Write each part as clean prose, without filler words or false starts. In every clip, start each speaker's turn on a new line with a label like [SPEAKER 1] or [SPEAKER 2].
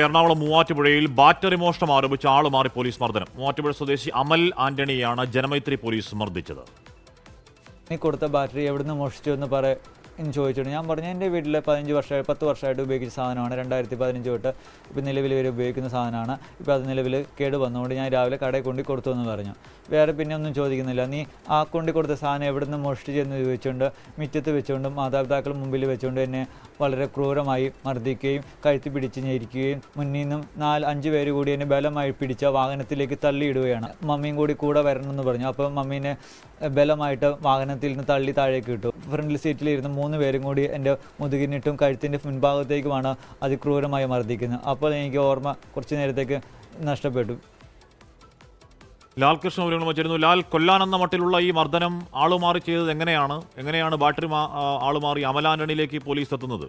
[SPEAKER 1] എറണാകുളം മൂവാറ്റുപുഴയിൽ ബാറ്ററി മോഷണം ആരോപിച്ച് ആളുമാറി പോലീസ് മർദ്ദനം. മൂവാറ്റുപുഴ സ്വദേശി അമൽ ആന്റണിയാണ് ജനമൈത്രി പോലീസ് മർദ്ദിച്ചത്.
[SPEAKER 2] നീ കൊടുത്ത ബാറ്ററി എവിടുന്ന് മോഷിച്ചു എന്ന് ചോദിച്ചിട്ട് ഞാൻ പറഞ്ഞു എൻ്റെ വീട്ടിൽ 10 വർഷമായിട്ട് ഉപയോഗിക്കുന്ന സാധനമാണ്. 2015 തൊട്ട് ഇപ്പോൾ നിലവിൽ വരെ ഉപയോഗിക്കുന്ന സാധനമാണ്. ഇപ്പോൾ അത് നിലവിൽ കേട് വന്നുകൊണ്ട് ഞാൻ രാവിലെ കടയിൽ കൊണ്ടു കൊടുത്തു എന്ന് പറഞ്ഞു. വേറെ പിന്നെ ഒന്നും ചോദിക്കുന്നില്ല. നീ ആ കൊണ്ടു കൊടുത്ത സാധനം എവിടുന്ന് മോഷ്ടിച്ചു എന്ന് ചോദിച്ചുകൊണ്ട് മുറ്റത്ത് വെച്ചുകൊണ്ടും മാതാപിതാക്കൾ മുമ്പിൽ വെച്ചുകൊണ്ട് എന്നെ വളരെ ക്രൂരമായി മർദ്ദിക്കുകയും കഴുത്തി പിടിച്ച് ഞെരിക്കുകയും മുന്നിൽ നിന്നും 4-5 പേര് കൂടി എന്നെ ബലമായി പിടിച്ച വാഹനത്തിലേക്ക് തള്ളിയിടുകയാണ്. മമ്മിയും കൂടെ വരണമെന്ന് പറഞ്ഞു. അപ്പോൾ മമ്മീനെ ബലമായിട്ട് വാഹനത്തിൽ നിന്ന് തള്ളി താഴേക്ക് ഇട്ടു. ഫ്രണ്ടിൽ സീറ്റിലിരുന്ന് 3 പേരും കൂടി എൻ്റെ മുതുകിനിട്ടും കഴുത്തിൻ്റെ മുൻഭാഗത്തേക്കുമാണ് അതിക്രൂരമായി മർദ്ദിക്കുന്നത്. അപ്പോൾ എനിക്ക് ഓർമ്മ കുറച്ച് നേരത്തേക്ക് നഷ്ടപ്പെട്ടു.
[SPEAKER 1] ലാൽ കൃഷ്ണ വിവരങ്ങൾ വച്ചിരുന്നു. ലാൽ, കൊല്ലാനെന്ന മട്ടിലുള്ള ഈ മർദ്ദനം ആളുമാറി ചെയ്തത് എങ്ങനെയാണ് ബാറ്ററി ആളുമാറി അമൽ ആന്റണിയിലേക്ക് പോലീസ് എത്തുന്നത്?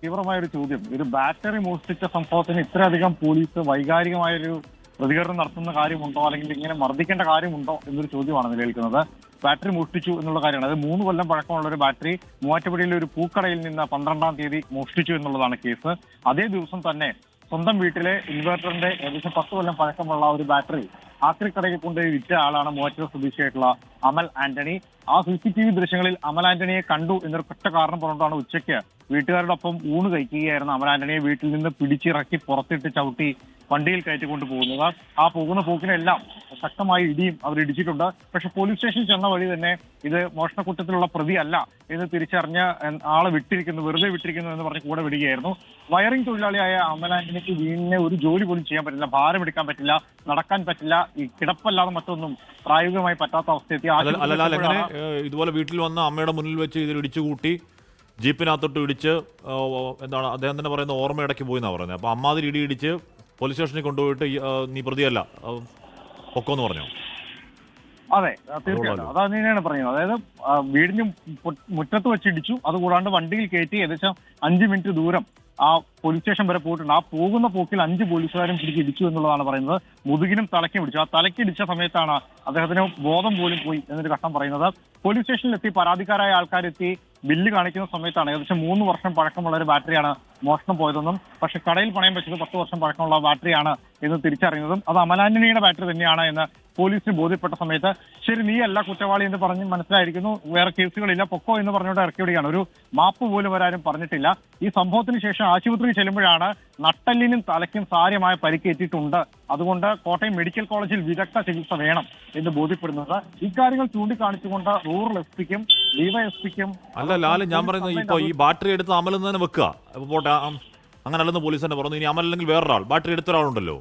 [SPEAKER 3] തീവ്രമായൊരു ചോദ്യം. ഒരു ബാറ്ററി മോഷ്ടിച്ച സംഭവത്തിന് ഇത്രയധികം പോലീസ് വൈകാരികമായൊരു പ്രതികരണം നടത്തുന്ന കാര്യമുണ്ടോ, അല്ലെങ്കിൽ ഇങ്ങനെ മർദ്ദിക്കേണ്ട കാര്യമുണ്ടോ എന്നൊരു ചോദ്യമാണ് നിലനിൽക്കുന്നത്. ബാറ്ററി മോഷ്ടിച്ചു എന്നുള്ള കാര്യമാണ്. അത് 3 കൊല്ലം പഴക്കമുള്ള ഒരു ബാറ്ററി മൂവാറ്റുപുഴയിലെ ഒരു പൂക്കടയിൽ നിന്ന് 12-ാം തീയതി മോഷ്ടിച്ചു എന്നുള്ളതാണ് കേസ്. അതേ ദിവസം തന്നെ സ്വന്തം വീട്ടിലെ ഇൻവെർട്ടറിന്റെ ഏകദേശം 10 കൊല്ലം പഴക്കമുള്ള ഒരു ബാറ്ററി ആക്രിക്കടയിൽ കൊണ്ടുപോയി വിറ്റ ആളാണ് മൂവാറ്റുപുഴ സ്വദേശിയായിട്ടുള്ള അമൽ ആന്റണി. ആ CCTV ദൃശ്യങ്ങളിൽ അമൽ ആന്റണിയെ കണ്ടു എന്നൊരു ഒറ്റ കാരണം പറഞ്ഞുകൊണ്ടാണ് ഉച്ചയ്ക്ക് വീട്ടുകാരോടൊപ്പം ഊണ് കഴിക്കുകയായിരുന്നു അമൽ ആന്റണിയെ വീട്ടിൽ നിന്ന് പിടിച്ചിറക്കി പുറത്തിട്ട് ചവിട്ടി വണ്ടിയിൽ കയറ്റിക്കൊണ്ട് പോകുന്നത്. ആ പോകുന്ന പോക്കിനെല്ലാം ശക്തമായി ഇടിയും അവർ ഇടിച്ചിട്ടുണ്ട്. പക്ഷെ പോലീസ് സ്റ്റേഷനിൽ ചെന്ന വഴി തന്നെ ഇത് മോഷണക്കുറ്റത്തിലുള്ള പ്രതിയല്ല എന്ന് തിരിച്ചറിഞ്ഞ് ആളെ വെറുതെ വിട്ടിരിക്കുന്നു എന്ന് പറഞ്ഞ് കൂടെ വിടുകയായിരുന്നു. വയറിംഗ് തൊഴിലാളിയായ അമൽ ആന്റണിക്ക് വീടിനെ ഒരു ജോലി പോലും ചെയ്യാൻ പറ്റില്ല, ഭാരം എടുക്കാൻ പറ്റില്ല, നടക്കാൻ പറ്റില്ല, ഈ കിടപ്പല്ലാതെ മറ്റൊന്നും പ്രായോഗികമായി പറ്റാത്ത അവസ്ഥയെത്തി.
[SPEAKER 1] ഇതുപോലെ വീട്ടിൽ വന്ന അമ്മയുടെ മുന്നിൽ വെച്ച് ഇതിൽ ഇടിച്ചുകൂട്ടി ജീപ്പിനകത്തോട്ട് ഇടിച്ച് അദ്ദേഹം തന്നെ പറയുന്ന ഓർമ്മയിടയ്ക്ക് പോയി എന്നാണ് പറയുന്നത്. അപ്പോൾ അമ്മാതിരി ഇടിച്ച് പോലീസ് സ്റ്റേഷനിൽ കൊണ്ടുപോയിട്ട് നീ പ്രതിയല്ല പൊക്കോന്ന് പറഞ്ഞു.
[SPEAKER 3] അതെ, തീർച്ചയായിട്ടും അത് തന്നെയാണ് പറയുന്നത്. അതായത് വീടിന് മുറ്റത്ത് വെച്ച് ഇടിച്ചു, അതുകൂടാണ്ട് വണ്ടിയിൽ കയറ്റി ഏകദേശം 5 മിനിറ്റ് ദൂരം ആ പോലീസ് സ്റ്റേഷൻ വരെ പോയിട്ടുണ്ട്. ആ പോകുന്ന പോക്കിൽ 5 പോലീസുകാരും പിടിച്ച് ഇടിച്ചു എന്നുള്ളതാണ് പറയുന്നത്. മുതുകിനും തലയ്ക്കും ഇടിച്ചു. ആ തലയ്ക്കിടിച്ച സമയത്താണ് അദ്ദേഹത്തിന് ബോധം പോലും പോയി എന്നൊരു ഘട്ടം പറയുന്നത്. പോലീസ് സ്റ്റേഷനിലെത്തി പരാതിക്കാരായ ആൾക്കാരെത്തി ബില്ല് കാണിക്കുന്ന സമയത്താണ് ഏകദേശം 3 വർഷം പഴക്കമുള്ള ഒരു ബാറ്ററിയാണ് മോഷണം പോയതെന്നും പക്ഷെ കടയിൽ പണയം വെച്ചത് 10 വർഷം പഴക്കമുള്ള ബാറ്ററിയാണ് എന്ന് തിരിച്ചറിയുന്നതും അത് അമൽ ആന്റണിയുടെ ബാറ്ററി തന്നെയാണ് എന്ന് പോലീസിന് ബോധ്യപ്പെട്ട സമയത്ത് ശരി നീയല്ല കുറ്റവാളി എന്ന് പറഞ്ഞ് മനസ്സിലായിരിക്കുന്നു, വേറെ കേസുകളില്ല, പൊക്കോ എന്ന് പറഞ്ഞുകൊണ്ട് ഇറക്കിവിടുകയാണ്. ഒരു മാപ്പ് പോലും വരാനും പറഞ്ഞിട്ടില്ല. ഈ സംഭവത്തിന് ശേഷം ആശുപത്രിയിൽ ചെല്ലുമ്പോഴാണ് നട്ടെല്ലിനും തലയ്ക്കും സാരമായ പരിക്കേറ്റിട്ടുണ്ട്, അതുകൊണ്ട് കോട്ടയം മെഡിക്കൽ കോളേജിൽ വിദഗ്ധ ചികിത്സ വേണം എന്ന് ബോധ്യപ്പെടുന്നത്. ഇക്കാര്യങ്ങൾ ചൂണ്ടിക്കാണിച്ചുകൊണ്ട് റൂറൽ SP-ക്കും DYSP-ക്കും
[SPEAKER 1] അല്ല ലാല്, ഞാൻ പറയുന്നത് ഇപ്പൊ ഈ ബാറ്ററി എടുത്ത് അമൽ തന്നെ വെക്കുക പോട്ടെ, അങ്ങനെ അല്ലെന്ന് പോലീസ് തന്നെ പറഞ്ഞു. ഇനി അമൽ അല്ലെങ്കിൽ വേറൊരാൾ ബാറ്ററി എടുത്ത ഒരാളുണ്ടല്ലോ,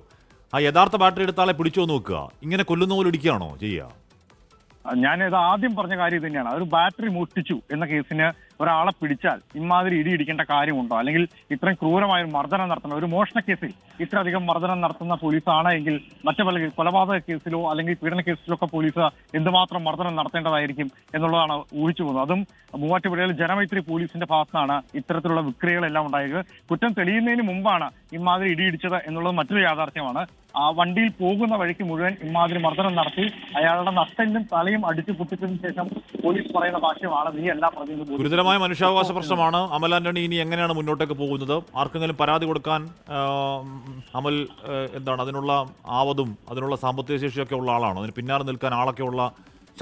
[SPEAKER 1] ആ യഥാർത്ഥ ബാറ്ററി എടുത്ത ആളെ പിടിച്ചു നോക്കുക, ഇങ്ങനെ കൊല്ലുന്ന പോലെ ഇടിക്കുകയാണോ ചെയ്യുക?
[SPEAKER 3] ഞാനിത് ആദ്യം പറഞ്ഞ കാര്യം തന്നെയാണ്. ഒരു ബാറ്ററി മോഷ്ടിച്ചു എന്ന കേസിന് ഒരാളെ പിടിച്ചാൽ ഇമാതിരി ഇടിയിടിക്കേണ്ട കാര്യമുണ്ടോ, അല്ലെങ്കിൽ ഇത്രയും ക്രൂരമായ ഒരു മർദ്ദനം നടത്തുന്ന ഒരു മോഷണ കേസിൽ ഇത്രയധികം മർദ്ദനം നടത്തുന്ന പോലീസാണ് എങ്കിൽ മറ്റു പല കൊലപാതക കേസിലോ അല്ലെങ്കിൽ പീഡന കേസിലോ ഒക്കെ പോലീസ് എന്തുമാത്രം മർദ്ദനം നടത്തേണ്ടതായിരിക്കും എന്നുള്ളതാണ് ഊഹിച്ചു പോകുന്നത്. അതും മൂവാറ്റുപുഴയിൽ ജനമൈത്രി പോലീസിന്റെ ഭാഗത്താണ് ഇത്തരത്തിലുള്ള വിക്രിയകളെല്ലാം ഉണ്ടായത്. കുറ്റം തെളിയുന്നതിന് മുമ്പാണ് ഇമാതിരി ഇടിയിടിച്ചത് എന്നുള്ളത് മറ്റൊരു യാഥാർത്ഥ്യമാണ്. ആ വണ്ടിയിൽ പോകുന്ന വഴിക്ക് മുഴുവൻ ഇമാതിരി മർദ്ദനം നടത്തി അയാളുടെ നട്ടെല്ലും തലയും അടിച്ചു പൊട്ടിച്ചതിന് ശേഷം പോലീസ് പറയുന്ന ഭാഷ്യമാണ് നീ എല്ലാ പ്രതിയും.
[SPEAKER 1] ഗുരുതരമായ മനുഷ്യാവകാശ പ്രശ്നമാണ്. അമൽ ആന്റണി ഇനി എങ്ങനെയാണ് മുന്നോട്ടേക്ക് പോകുന്നത്? ആർക്കെങ്കിലും പരാതി കൊടുക്കാൻ അമൽ അതിനുള്ള ആവതും അതിനുള്ള സാമ്പത്തിക ശേഷിയൊക്കെ ഉള്ള ആളാണോ? അതിന് പിന്നാലെ നിൽക്കാൻ ആളൊക്കെ ഉള്ള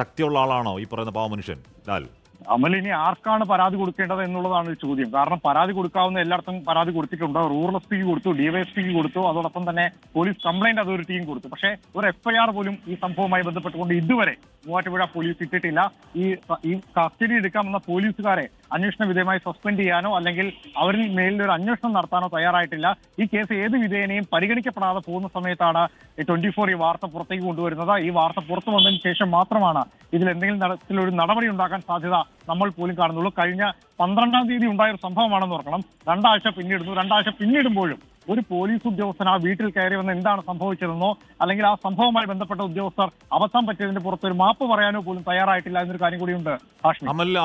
[SPEAKER 1] ശക്തിയുള്ള ആളാണോ ഈ പറയുന്ന പാവ മനുഷ്യൻ ലാൽ?
[SPEAKER 3] അമൽ ഇനി ആർക്കാണ് പരാതി കൊടുക്കേണ്ടത് എന്നുള്ളതാണ് ഒരു ചോദ്യം. കാരണം പരാതി കൊടുക്കാവുന്ന എല്ലായിടത്തും പരാതി കൊടുത്തിട്ടുണ്ട്. റൂറൽ SP-ക്ക് കൊടുത്തു, DYSP-ക്ക് കൊടുത്തു, അതോടൊപ്പം തന്നെ പോലീസ് കംപ്ലൈന്റ് അതോറിറ്റിയും കൊടുത്തു. പക്ഷേ ഒരു FIR പോലും ഈ സംഭവവുമായി ബന്ധപ്പെട്ടുകൊണ്ട് ഇതുവരെ മൂവാറ്റുപുഴ പോലീസ് ഇട്ടിട്ടില്ല. ഈ കസ്റ്റഡി എടുക്കാമെന്ന പോലീസുകാരെ അന്വേഷണ വിധേയമായി സസ്പെൻഡ് ചെയ്യാനോ അല്ലെങ്കിൽ അവരിൽ മേലിൽ ഒരു അന്വേഷണം നടത്താനോ തയ്യാറായിട്ടില്ല. ഈ കേസ് ഏത് വിധേയനെയും പരിഗണിക്കപ്പെടാതെ പോകുന്ന സമയത്താണ് 24 ഈ വാർത്ത പുറത്തേക്ക് കൊണ്ടുവരുന്നത്. ഈ വാർത്ത പുറത്തു വന്നതിന് ശേഷം മാത്രമാണ് ഇതിൽ എന്തെങ്കിലും തരത്തിലൊരു നടപടി ഉണ്ടാക്കാൻ സാധ്യത നമ്മൾ പോലും കാണുന്നുള്ളൂ. കഴിഞ്ഞ 12-ാം തീയതി ഉണ്ടായ ഒരു സംഭവമാണെന്ന് ഓർക്കണം. 2 ആഴ്ച പിന്നിടുന്നു. 2 ആഴ്ച പിന്നിടുമ്പോഴും ഒരു പോലീസ് ഉദ്യോഗസ്ഥൻ ആ വീട്ടിൽ കയറി വന്ന് എന്താണ് സംഭവിച്ചതെന്നോ അല്ലെങ്കിൽ ആ സംഭവവുമായി ബന്ധപ്പെട്ട ഉദ്യോഗസ്ഥർ അബദ്ധം പറ്റിയതിന്റെ പുറത്ത് ഒരു മാപ്പ് പറയാനോ പോലും തയ്യാറായിട്ടില്ല എന്നൊരു കാര്യം കൂടിയുണ്ട്.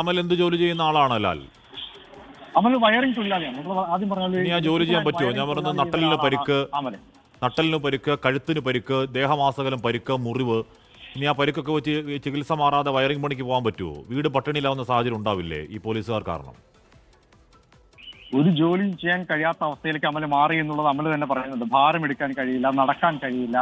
[SPEAKER 1] അമൽ എന്ത് ജോലി ചെയ്യുന്ന ആളാണ് ലാൽ?
[SPEAKER 3] അമൽ വയറിംഗ് തൊഴിലാളിയാണ്. ആദ്യം പറഞ്ഞാൽ
[SPEAKER 1] ജോലി ചെയ്യാൻ പറ്റുമോ? ഞാൻ പറഞ്ഞത് നട്ടലിന് പരിക്ക്, കഴുത്തിന് പരിക്ക്, ദേഹമാസകലം പരിക്ക്, മുറിവ്, ഇനി ആ പരിക്കൊക്കെ വെച്ച് ചികിത്സ മാറാതെ വയറിംഗ് പണിക്ക് പോകാൻ പറ്റുമോ? വീട് പട്ടിണിയിലാവുന്ന സാഹചര്യം ഉണ്ടാവില്ലേ ഈ പോലീസുകാർ കാരണം?
[SPEAKER 3] ഒരു ജോലിയും ചെയ്യാൻ കഴിയാത്ത അവസ്ഥയിലേക്ക് അമൽ മാറി എന്നുള്ളത് അമൽ തന്നെ പറയുന്നുണ്ട്. ഭാരം എടുക്കാൻ കഴിയില്ല, നടക്കാൻ കഴിയില്ല.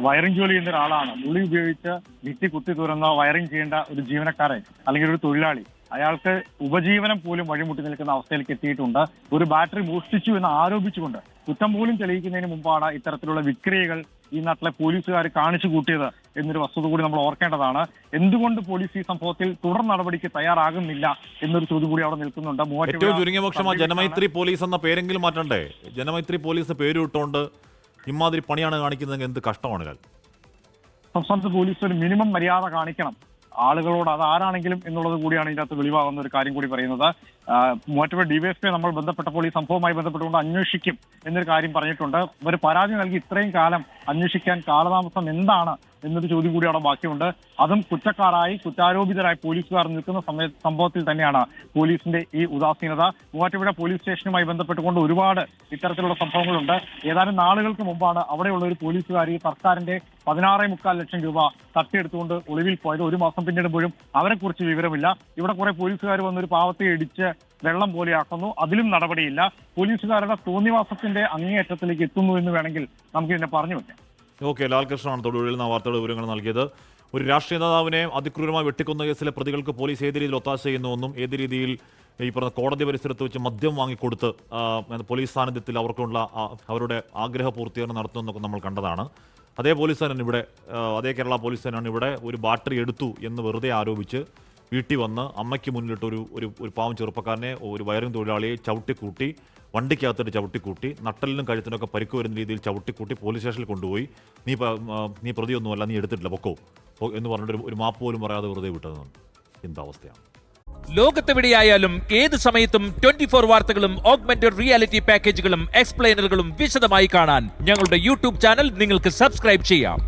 [SPEAKER 3] വയറിംഗ് ജോലി ചെയ്യുന്ന ഒരാളാണ്. ഉള്ളി ഉപയോഗിച്ച് ഭിത്തി കുത്തി തുറന്ന വയറിംഗ് ചെയ്യേണ്ട ഒരു ജീവനക്കാരൻ അല്ലെങ്കിൽ ഒരു തൊഴിലാളി, അയാൾക്ക് ഉപജീവനം പോലും വഴിമുട്ടി നിൽക്കുന്ന അവസ്ഥയിലേക്ക് എത്തിയിട്ടുണ്ട്. ഒരു ബാറ്ററി മോഷ്ടിച്ചു എന്ന് ആരോപിച്ചുകൊണ്ട് കുറ്റം പോലും തെളിയിക്കുന്നതിന് മുമ്പാണ് ഇത്തരത്തിലുള്ള വിക്രിയകൾ ഈ നാട്ടിലെ പോലീസുകാർ കാണിച്ചു കൂട്ടിയത് എന്നൊരു വസ്തുത കൂടി നമ്മൾ ഓർക്കേണ്ടതാണ്. എന്തുകൊണ്ട് പോലീസ് ഈ സംഭവത്തിൽ തുടർ നടപടിക്ക് തയ്യാറാകുന്നില്ല എന്നൊരു ചോദ്യം കൂടി അവിടെ നിൽക്കുന്നുണ്ട്.
[SPEAKER 1] ഏറ്റവും ചുരുങ്ങിയ പക്ഷം ആ ജനമൈത്രി പോലീസ് എന്ന പേരെങ്കിലും മാറ്റണ്ടേ? ജനമൈത്രി പോലീസ് പേര് ഇട്ടുകൊണ്ട് ഇമാതിരി പണിയാണ് കാണിക്കുന്നതെങ്കിൽ എന്ത് കഷ്ടമാണ്.
[SPEAKER 3] സംസ്ഥാനത്ത് പോലീസ് ഒരു മിനിമം മര്യാദ കാണിക്കണം ആളുകളോട്, അത് ആരാണെങ്കിലും എന്നുള്ളത് കൂടിയാണ് ഇതിനകത്ത് വെളിവാകുന്ന ഒരു കാര്യം കൂടി പറയുന്നത്. മൂവാറ്റുപുഴ ഡിവൈഎസ്പിയെ നമ്മൾ ബന്ധപ്പെട്ടപ്പോൾ ഈ സംഭവവുമായി ബന്ധപ്പെട്ടുകൊണ്ട് അന്വേഷിക്കും എന്നൊരു കാര്യം പറഞ്ഞിട്ടുണ്ട്. ഒരു പരാതി നൽകി ഇത്രയും കാലം അന്വേഷിക്കാൻ കാലതാമസം എന്താണ് എന്നൊരു ചോദ്യം കൂടി അവിടെ ബാക്കിയുണ്ട്. അതും കുറ്റക്കാരായി കുറ്റാരോപിതരായി പോലീസുകാർ നിൽക്കുന്ന സംഭവത്തിൽ തന്നെയാണ് പോലീസിന്റെ ഈ ഉദാസീനത. മൂവാറ്റുപുഴ പോലീസ് സ്റ്റേഷനുമായി ബന്ധപ്പെട്ടുകൊണ്ട് ഒരുപാട് ഇത്തരത്തിലുള്ള സംഭവങ്ങളുണ്ട്. ഏതാനും നാളുകൾക്ക് മുമ്പാണ് അവിടെയുള്ള ഒരു പോലീസുകാരി സർക്കാരിന്റെ 16.25 ലക്ഷം രൂപ തട്ടിയെടുത്തുകൊണ്ട് ഒളിവിൽ പോയത്. ഒരു മാസം പിന്നിടുമ്പോഴും അവരെക്കുറിച്ച് വിവരമില്ല. ഇവിടെ കുറെ പോലീസുകാർ വന്നൊരു പാവത്തെ ഇടിച്ച് വെള്ളം പോലെയാക്കുന്നു, അതിലും നടപടിയില്ല. പോലീസുകാരുടെ തോന്നിവാസത്തിന്റെ അങ്ങേയറ്റത്തിലേക്ക് എത്തുന്നു എന്ന് വേണമെങ്കിൽ നമുക്ക് ഇതിനെ പറഞ്ഞു വെക്കാം.
[SPEAKER 1] ഓക്കെ, ലാൽകൃഷ്ണനാണ് തൊടുപുഴയിൽ നിന്ന് വാർത്തയുടെ വിവരങ്ങൾ നൽകിയത്. ഒരു രാഷ്ട്രീയ നേതാവിനെ അതിക്രൂരമായി വെട്ടിക്കൊന്ന കേസിലെ പ്രതികൾക്ക് പോലീസ് ഏത് രീതിയിൽ ഒത്താശ ചെയ്യുന്നുവെന്നും ഏത് രീതിയിൽ ഈ പറഞ്ഞ കോടതി പരിസരത്ത് വെച്ച് മദ്യം വാങ്ങിക്കൊടുത്ത് പോലീസ് സാന്നിധ്യത്തിൽ അവർക്കുള്ള അവരുടെ ആഗ്രഹ പൂർത്തീകരണം നടത്തുമെന്നൊക്കെ നമ്മൾ കണ്ടതാണ്. അതേ പോലീസ് തന്നെ ഇവിടെ, അതേ കേരള പോലീസ് തന്നെയാണ് ഇവിടെ ഒരു ബാറ്ററി എടുത്തു എന്ന് വെറുതെ ആരോപിച്ച് വീട്ടിൽ വന്ന് അമ്മയ്ക്ക് മുന്നിലിട്ട് ഒരു പാവം ചെറുപ്പക്കാരനെ, ഒരു വയറിംഗ് തൊഴിലാളിയെ ചവിട്ടിക്കൂട്ടി, വണ്ടിക്കകത്തിട്ട് ചവിട്ടിക്കൂട്ടി, നട്ടലിനും കഴുത്തിനൊക്കെ പരിക്ക് വരുന്ന രീതിയിൽ ചവിട്ടിക്കൂട്ടി പോലീസ് സ്റ്റേഷനിൽ കൊണ്ടുപോയി നീ പ്രതിയൊന്നുമല്ല, നീ എടുത്തിട്ടില്ല, പൊക്കോ എന്ന് പറഞ്ഞിട്ട് ഒരു മാപ്പ് പോലും പറയാതെ വെറുതെ വിട്ടതെന്നാണ്. എന്താവസ്ഥയാണ്.
[SPEAKER 4] ലോകത്തെവിടെയായാലും ഏത് സമയത്തും 24 വാർത്തകളും ഓഗ്മെന്റഡ് റിയാലിറ്റി പാക്കേജുകളും എക്സ്പ്ലെയിനറുകളും വിശദമായി കാണാൻ ഞങ്ങളുടെ യൂട്യൂബ് ചാനൽ നിങ്ങൾക്ക് സബ്സ്ക്രൈബ് ചെയ്യാം.